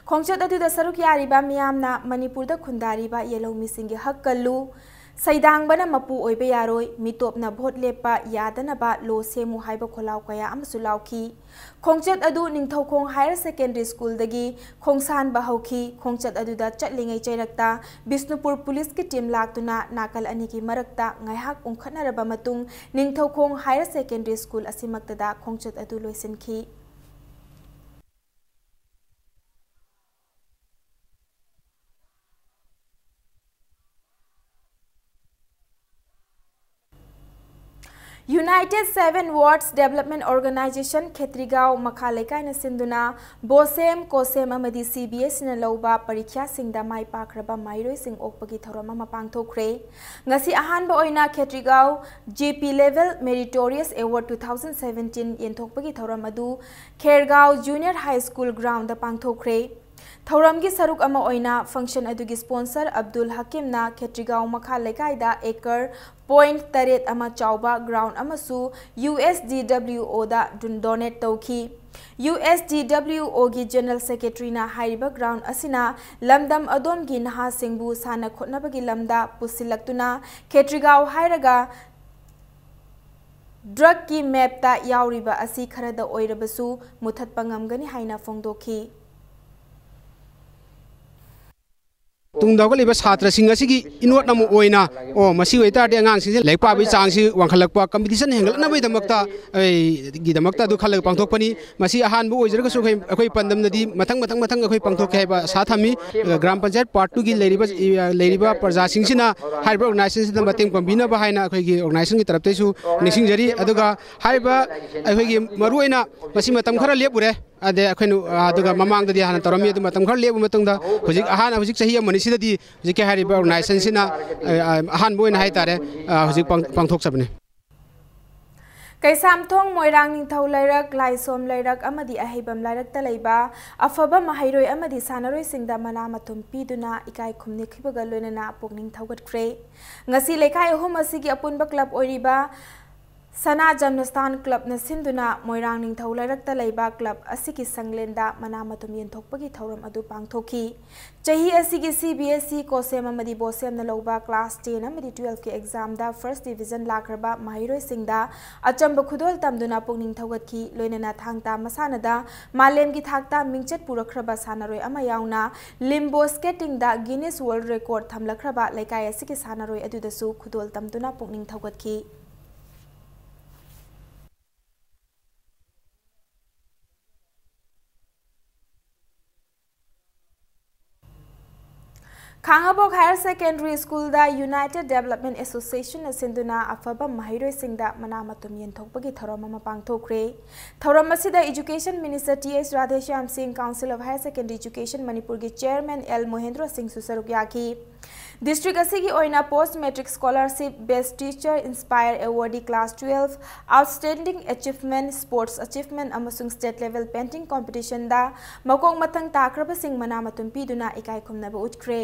Khongchat adu da saruk yari ba miyam na Manipur da khundari ba yelhomi singi hak kallu saidang bana mapu oiba yaroi mitop na vote lepa yadana ba lo semu haiba kholaw kaya amsu lawki. Khongchat adu ningthau khong higher secondary school dagi khongsan ba hauki khongchat adu da chatlingai chairakta Bisnupur police ki team laktuna nakal ani ki marakta ngaihak ungkhatnaraba matung ningthau khong higher secondary school asimakta da khongchat adu loisinki. United 7 Wards Development Organization Khetrigao Makhaleka na sinduna Bosem Kosem amadi CBS na lauba parikya singda mai pakraba mairoi sing okpagi thorama mapang thokre ngasi ahan ba oina Khetrigao JP Level Meritorious Award 2017 yenthokpagi thoram adu Khergao Junior High School ground da pangthokre. Thauramgi saruk ama oina function adugi sponsor Abdul Hakim na Khetrigao Makhaleka da acre point taret ama chauba ground amasu USDWO da donate tauki. USDWO gi General Secretary na haiba ground asina lamdam adom gi naha singbu sana khotnabagi lamda pusilaktuna Khetrigao hairaga drug ki map ta yauriba asi kharada oirabasu muthatpa ngamgani haina fongdoki. Tungdawga Satra Singasigi inwat namu oina o masi waita de ngang sing lek pa bi chang si wangkhalakpa competition hengla na bai damakta gi damakta du khalak pangthok pani masi ahan bu oijra su khoi pandam nadi mathang khoi pangthok kai ba sa thami gram panchayat part 2 gi leiriba parja sing sina haiba organization da matem kombina ba haina khoi gi organization gi tarap te su nising jari aduga haiba khoi gi maruina masi matam khara lepure ade akhenu aduga mamang da di hana tarami adu matam khara lebu matang da hojik ahana hojik sahi amani sida di hojik hari ba organization sina ahan boina hai tare hojik pangthok sabne Kaisamthong Moirang Ningthau Lairak Laisom Lairak amadi ahibam Lairak talaiba afaba mahairoi amadi sanaroi singda mana matum piduna ikai khumni khibaga loinana pokning thaugat kre ngasi lekai ahum asigi apunba club oiriba Sana Jamnastan Club na sinduna Moirang Ningthau Lairakta Leiba Club asiki sanglenda mana matum yenthokpagi thauram adu pangthoki chahi asigi CBSE kosem amadi bosem na loba class 10 amadi 12 ki exam da first division lakraba mahiroi singda achamba khudol tamduna pungning thaugatki loinana thangta masana da malem gi thakta mingchet purakraba sanaroi ama yauna limbo skating da Guinness World Record thamlakraba laikai asiki sanaroi adudasu khudol tamduna pungning thaugatki Khangabok Higher Secondary School da United Development Association na sinduna afaba mahiroi singda mana matum yenthokpagi thoram ama pangthokre thoram asida Education Minister T.S. Radheshyam Singh Council of Higher Secondary Education Manipur gi Chairman L. Mohendra Singh Susaruk yaki District asigi oina post matric scholarship best teacher inspire awardee class 12 outstanding achievement sports achievement amasung state level painting competition da makong matang takraba sing mana matum piduna ikai khumnaba utkre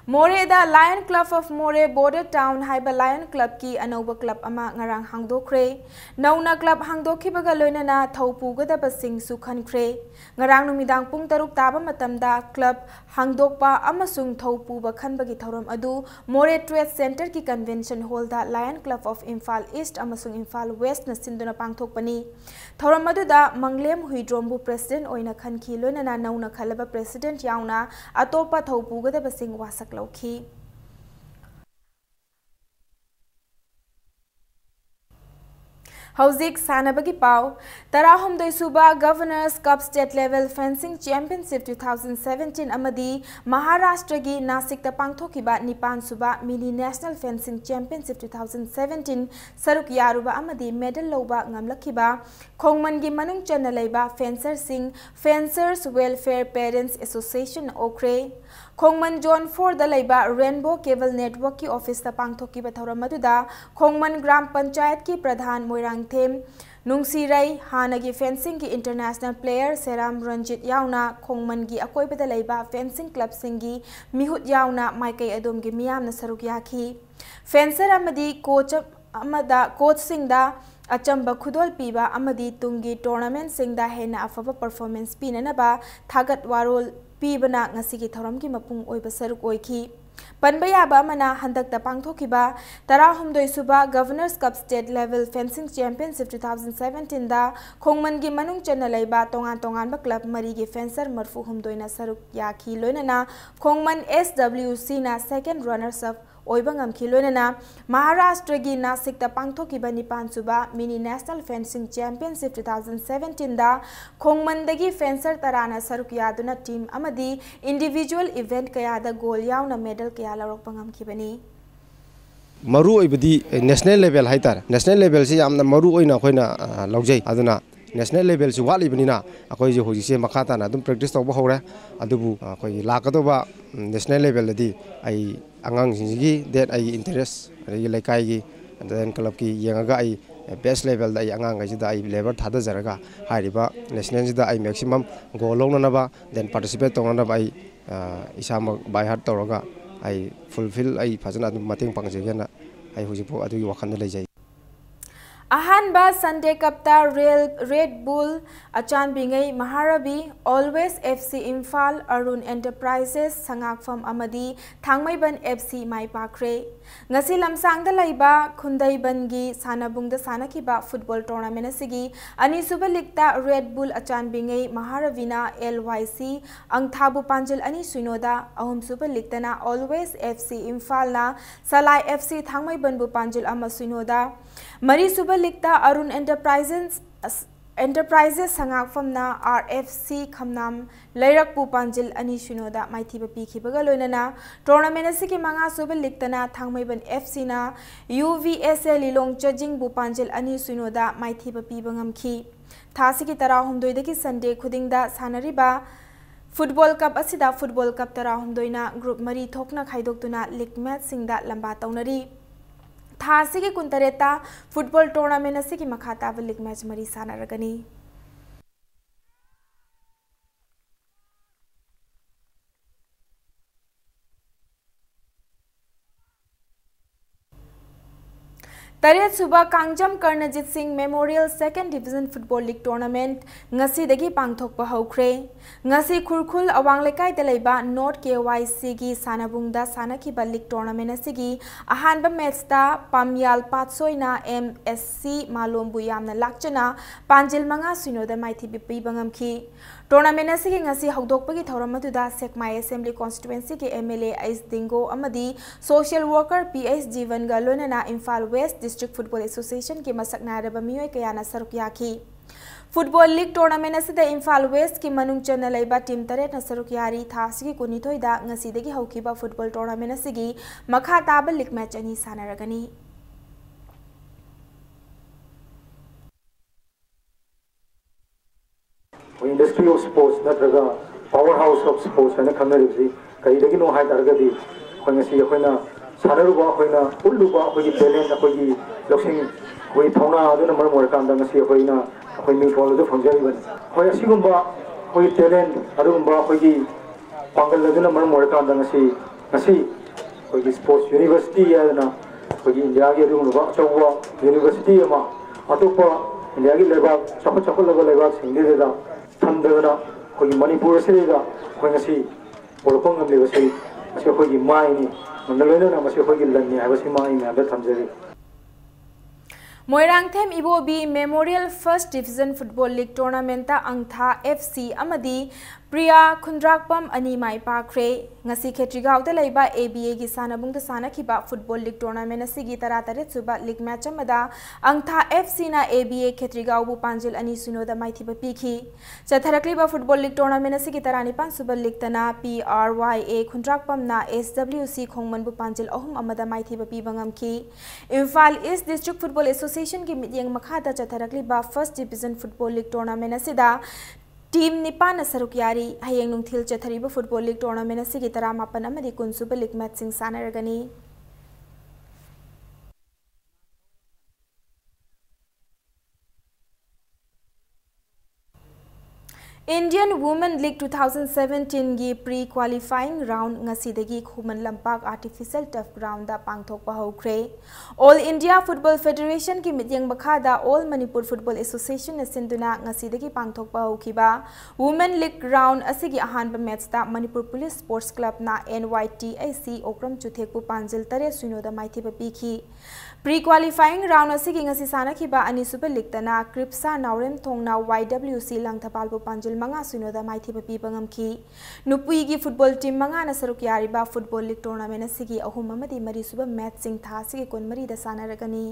More da Lion Club of More Border Town Haiba Lion Club ki Anoba Club ama ngarang hangdokre Nauna Club hangdokhibaga loinana thaupugadaba singsu khankre ngarang numidang pung taruk taba matamda club hangdokpa amasung thaupuba khanbagi thoram adu More Trade Center ki Convention Hall da Lion Club of Imphal East amasung Imphal West na sinduna pangthokpani thoram adu da Manglem Huidrombu President oina khanki loinana nauna khalaba President yauna atopa thaupugadaba sing wasak Loki. Hauzik Sanabagi Pau, Tarahumdoi Suba Governors Cup State Level Fencing Championship 2017 Amadi Maharashtra gi Nasik ta pangthokiba Nipan Suba Mini National Fencing Championship 2017 Saruk Yaruba Amadi medal loba ngamlakiba Khongman gi manung chana leiba Fencer Singh Fencers Welfare Parents Association Okre Khongman Zone 4 da leiba Rainbow Cable Network ki office ta pangthokiba thoramatuda Khongman Gram Panchayat ki Pradhan Moirang Them Nungsirai Hanagi Fencing ki International Player Seram Ranjit Yauna Khongman gi akoibada leiba Fencing Club Singi Mihut Yauna Maikai Adom gi miyam na saruk yaki Fencer amadi coach singda Achamba Khudol Piba Amadi Tungi Tournament Singda Hena Afaba Performance Pinanaba Thagat Warol Pibana Ngasigi Thoramki Mapung Oiba Saruk Oiki Panbayaba Mana Handakta Pangthokiba Tarahumdoi Suba Governors Cup State Level Fencing Championship 2017 da Khongman gi Manung Chana Leiba Tongan Tongan ba Club Mari gi Fencer Marfu Humdoina Saruk Yaki Loinana Khongman SWC na second runners up Oibangam Kilonana, Maharashtra gi Nasik ta pangthokiba Nipan Suba Mini National Fencing Championship 2017 da Khongmandagi Fencer Tarana Saruk Yaduna team amadi individual event kaya da goal yauna medal kaya larok pangam kibani. Maru ibadi national level haitar national level si amna maru oina khoina laujai aduna national level si wali banina akoi je hoji se makata na dum practice tawba hore adubu akoi lakadoba national level di ai angang singi that ai interest ai laikai gi then club ki yengaga ai best level da ai angang ai da ai level thada jaraga hariba national da ai maximum goal longna ba then participate tongna ba ai isama by heart tawraga ai fulfill ai fajana mating pangjegena ai hujipo adu wakhanda lejai Ahanba Sunday Kapta Red Bull Achan Bingai Maharabi Always FC Imphal Arun Enterprises Sangakfam Amadi Thangmaiban FC Mai Pakre Ngasi Lamsang da Laiba Khundai Bangi Sanabung da Sanakiba Football Tournament Asigi Ani Super League ta Red Bull Achan Bingai Maharavina LYC Angthabu Panjal Ani Suinoda Ahum Super League na Always FC Imphal na Salai FC Thangmaiban Bu Panjal Ama Suinoda Mari Super League ta Arun Enterprises Sangakfam na RFC Khamnam Lairak Pu Panjil Ani Sunoda Maithiba Pikhibaga loinana tournament asiki manga Super League tana Thangmaiban FC na UVSL Lilong Chajing Bu Panjil Ani Sunoda Maithiba Pibangamki Thasiki Tarahumdoi daki Sunday Khudingda Sanariba Football Cup asida Football Cup Tarahumdoina Group Mari Thokna Khaidoktuna League match singda lamba taunari Thasi ki kuntareta football tournament asiki makhata league match mari sanaragani Taret Suba Kangjam Karnajit Singh Memorial Second Division Football League Tournament ngasi dagi pangthokpa hokre ngasi khurkhul awang lekai telaiba North KYC gi sanabungda sanakiba league tournament asigi ahanba match ta Pamyal Patsoina MSC Malombu yamna lakchana Panjil manga suinoda maithi bipi bangamki tournament asigi ngasi hawdokpagi thoramatuda Sekmai Assembly Constituency ki MLA Ais Dingo amadi social worker PS Jivan ga lonana Imphal West District Football Association ki masakna raba miyoi kayana saruk yaki Football League Tournament asida Imphal West ki manung chana laiba team taret na saruk yari tha asigi kunithoi da ngasi dagi haukiba football tournament asigi makha taba league match ani sanaragani Industry of sports natraga powerhouse of sports ana khanaribsi kai dagi no hai targadi khongasi khoina sanaruba khoina ulluba khoi talent khoi loksing khoi thona aduna mar mor kan da ngasi khoina khoi mi thol do phongjari ban khoi asigumba khoi talent adumba khoi pangal aduna mar mor kan da ngasi khoi sports university aduna khoi india gi adumba chawwa university ama atopa india gi leba chakol leba singde da thamdana khoi manipur se ga khoi ngasi bolpong ngam leba se asi khoi mai ni mandaloina na masi khoi lanni habasi mai me da thamjari Moirang Them Ibobi Memorial First Division Football League Tournament ta Angtha FC amadi Priya Khundrakpam ani mai pakre ngasi khetrigaw ta leiba ABA gi sanabung ta sanakiba Football League Tournament asigi taratare suba league match amada Angtha FC na ABA khetrigaw bu panjil ani sunoda maithiba pikhi chatharakliba Football League Tournament asigi tarani pan suba league tana PRYA Khundrakpam na SWC khongman bu panjil ahum amada maithiba pibangam ki Imphal East District Football Association ki midyang makhada chatharakliba First Division Football League Tournament asida Team Nipan saruk yari hayeng nungthil chathariba Football League Tournament asigi taramapan amadi kunsuba league match sing sanaragani Indian Women League 2017 gi pre-qualifying round ngasi dagi Khuman Lampak Artificial Turf Ground da pangthokpa hokre All India Football Federation ki mityang makhada All Manipur Football Association na sinduna ngasi dagi pangthokpa hokiba Women League round asigi ahanba match ta Manipur Police Sports Club na NYTAC Okram Chuthekpu Panjil tare suinoda maithiba pikhi Pre-qualifying round asigi ngasi sanakiba ani Super League tana Kripsa Naurem Thongna YWC Langthapalpu Panjil manga suinoda maithiba pibangamki Nupui gi football team manga na saruk yariba Football League Tournament asigi ahum amadi mari suba match sing tha asigi kon mari da sanaragani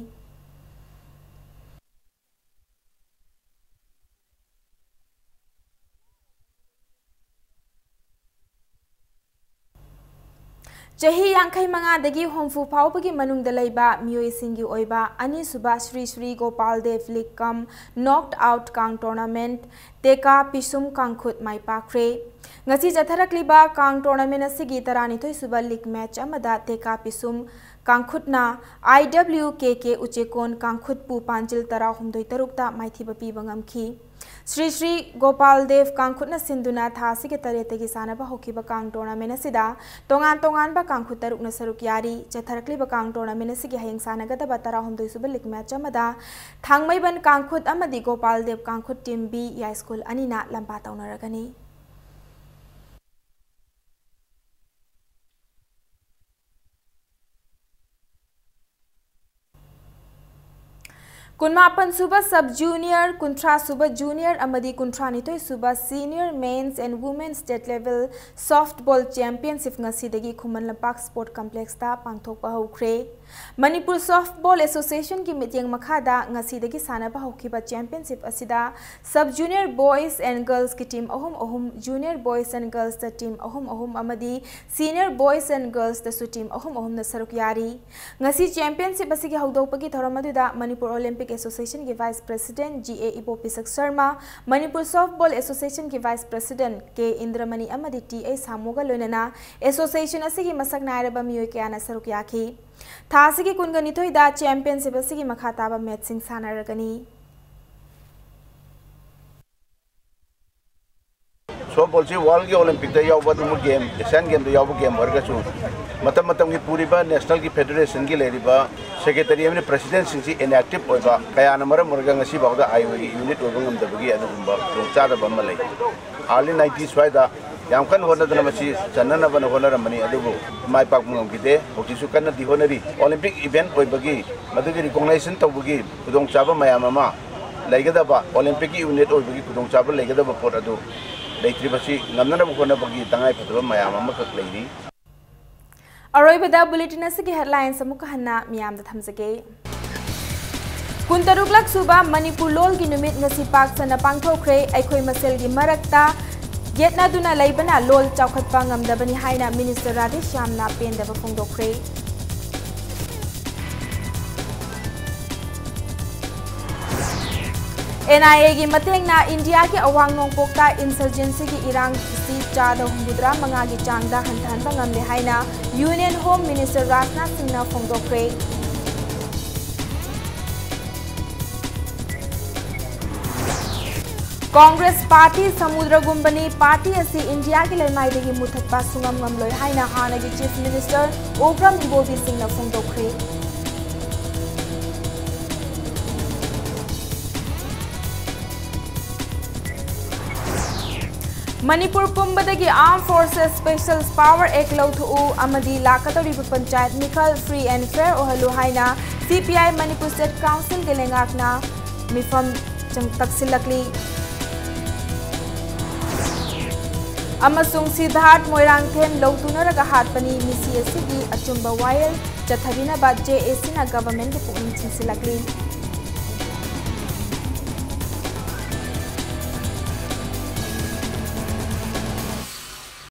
Chahi Yankai Manga dagi Homfu Paupagi Manung Dalaiba, Mui Singi Oiba, Ani Suba Sri Gopal Dev League Kam Knocked Out Kang Tournament, Teka Pisum Kangkut Mai Pakre. Ngasi Jatharakliba Kang Tournament Asigi Tarani Toy Suba League Match Amada Teka Pisum Kangkutna IWKK Uchekon Kangkut Pu Panjil Tara Humdoi Tarukta Maithiba Pibangamki. Sri Gopal Dev Kangkutna Sinduna Thasi ke tarete ki sanaba hokiba Kang Tournament asida tongan ba Kangkut tarukna saruk yari chatharakliba Kang Tournament asigi hayeng sanagada batara humdoi suba league match amada thangmai ban Kangkut amadi Gopal Dev Kangkut team B ya school anina lamba taunaragani Kunmapan Suba Sub Junior, Kuntra Suba Junior, Amadi Kuntra Nitoy Suba Senior Men's and Women's State Level Softball Championship ngasi dagi Khuman Lampak Sport Complex ta pangthokpa hokre. Manipur Softball Association ki mityang makhada ngasi dagi sanaba hokiba championship asida Sub Junior Boys and Girls ki team ahum Junior Boys and Girls ta team ahum amadi Senior Boys and Girls ta su team ahum na saruk yari. Ngasi championship asigi hawdokpagi thoramadu Manipur Olympic Association ki Vice President GA Ipopisak Sharma, Manipur Softball Association ki Vice President K Indramani amadi TA Samuga Lonana Association asigi masak nairaba miyoi kayana saruk yaki. Thasigi kungani toy da championship asigi makhataba match sing sanaragani. Soft example si world ki olympic da yawa du game asian game da yawa game warga chu matam ki puri ba national ki federation ki leri ba secretary amni president sing si inactive oi ba kaya na maram murga ngasi ba da ai unit oi ngam da bagi adu ba cha da ba malai early 90s wai da yang kan hona da masi channa ba na hona ramani adu mai pak ngam ki de hoki su kan di honari olympic event oi bagi madu ki recognition to bagi kudong cha ba mayam ma laigada Olympic unit or bagi kudong chaba laigada ba por adu laitri basi ngamna na bukona bagi tangai phataba mayam ama kak lairi aroi bada bulletin asigi headlines amuka hanna miyam da thamjage kuntaruk lak suba Manipur lol gi numit ngasi pak sana pangthokre aikhoi masel gi marakta yetna duna laibana lol chawkhatpa ngamdabani haina minister Radesh Shyamna pendaba phongdokre NIA की मतंगना India के अवांग नोंगपोक्ता insurgency की इरांग सी चादा हुंबुद्रा मंगा की चांगदा हंथानबा ngamle haina union home minister Rajnath Singh ना फोंगदोक्रे कांग्रेस पार्टी समुद्रगुंबनी पार्टी असी इंडिया की लेमाइदगी मुथतपा सुंगम ngamloi haina हानागी चीफ मिनिस्टर ओग्रम इबोबी सिंह ना फोंगदोक्रे Manipur पुंबदगी arm forces special power act लौथु अमदी लाकतरी पंचायत मिखल फ्री एंड फेयर ओहलु हाइना CPI मणिपुर स्टेट काउंसिल के लेंगाकना मिफम तकसिलकली अमसुंग सिद्धार्थ मोइरांगथेम लौतुनरगा हातपनी मिसी असिगी अचुंबा वायल चथबिना बा JAC ना गवर्नमेंट के पुनिंग चिंसिलकली